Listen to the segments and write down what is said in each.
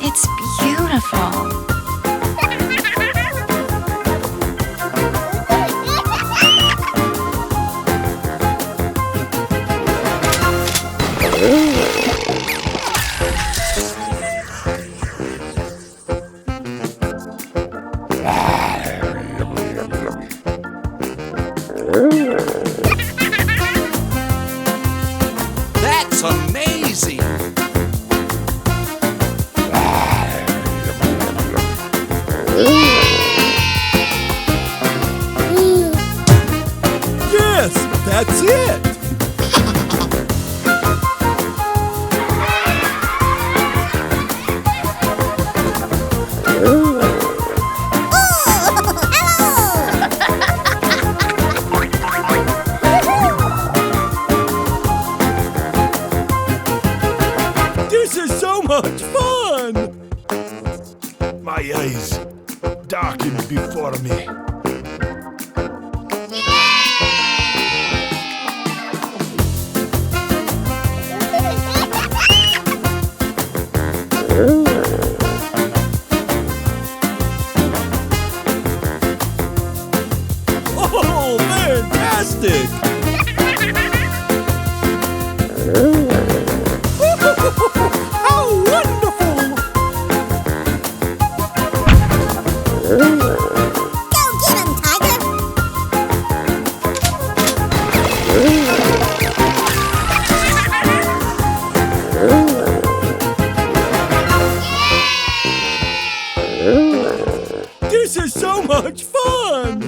It's beautiful. That's amazing! Yes, that's it! This is so much fun! My eyes darken before me. Oh, fantastic! How wonderful! Go get him, Tiger! This is so much fun!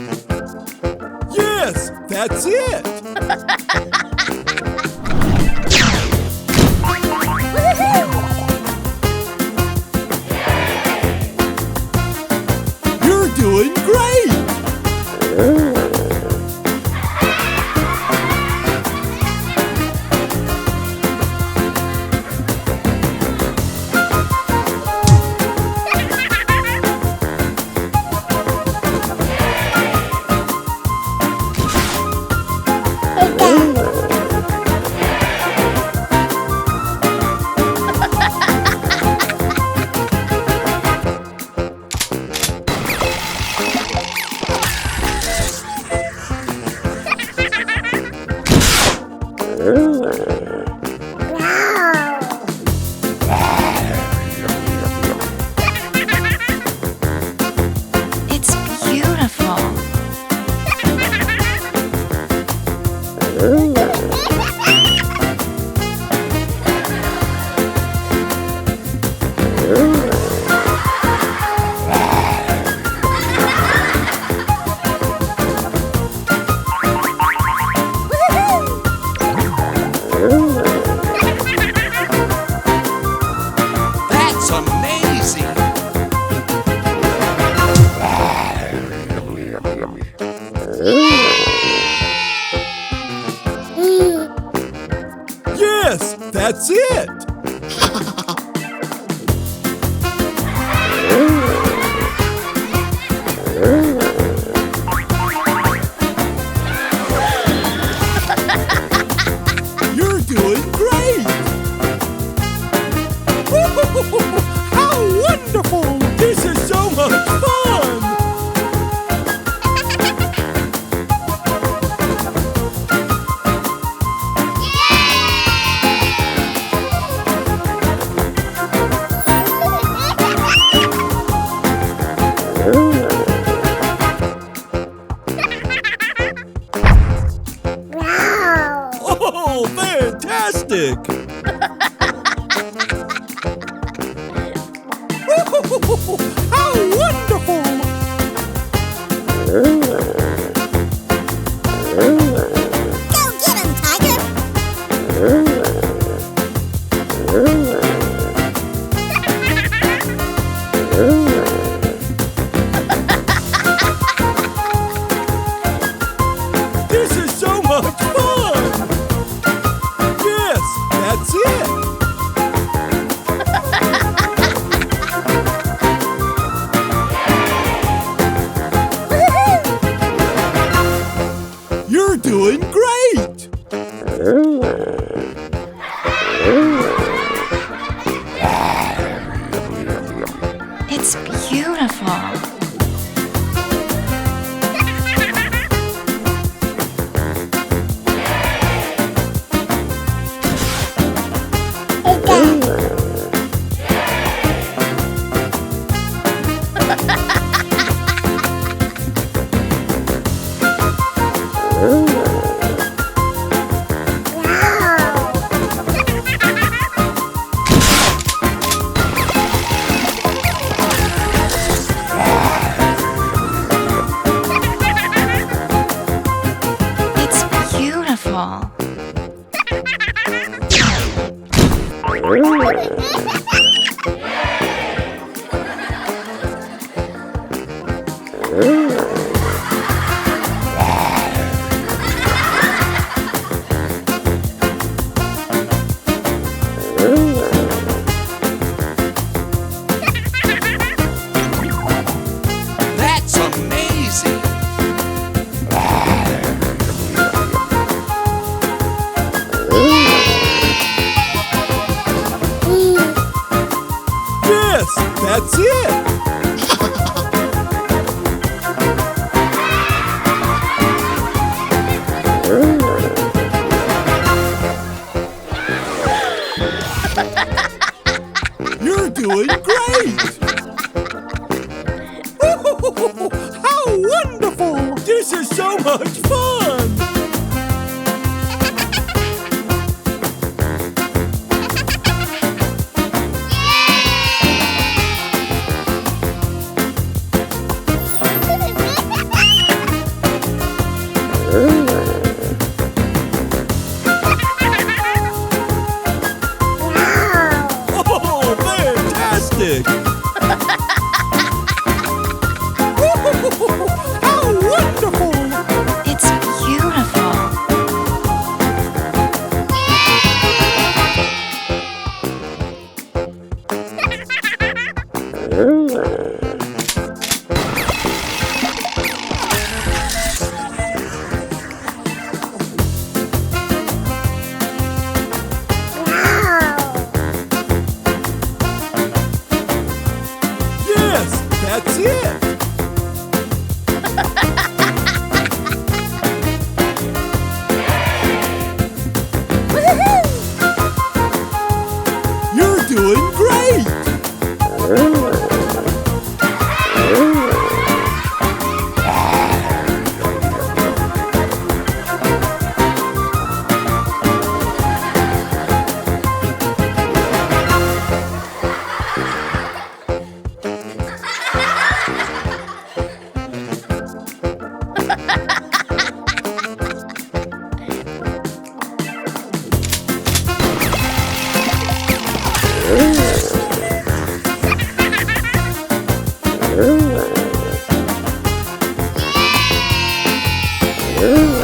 Yes, that's it! You're doing great! It's beautiful. That's amazing! Yes, that's it! You're doing great! How wonderful! This is so much fun! Oh, fantastic! How wonderful! Go get him, Tiger! This is so much fun! Yes, that's it! beautiful. It's beautiful. That's amazing. Yes, that's it. You're doing great. How wonderful! This is so much fun. Oh, fantastic! How wonderful! It's beautiful. Yes, that's it. You're doing great. Ooh.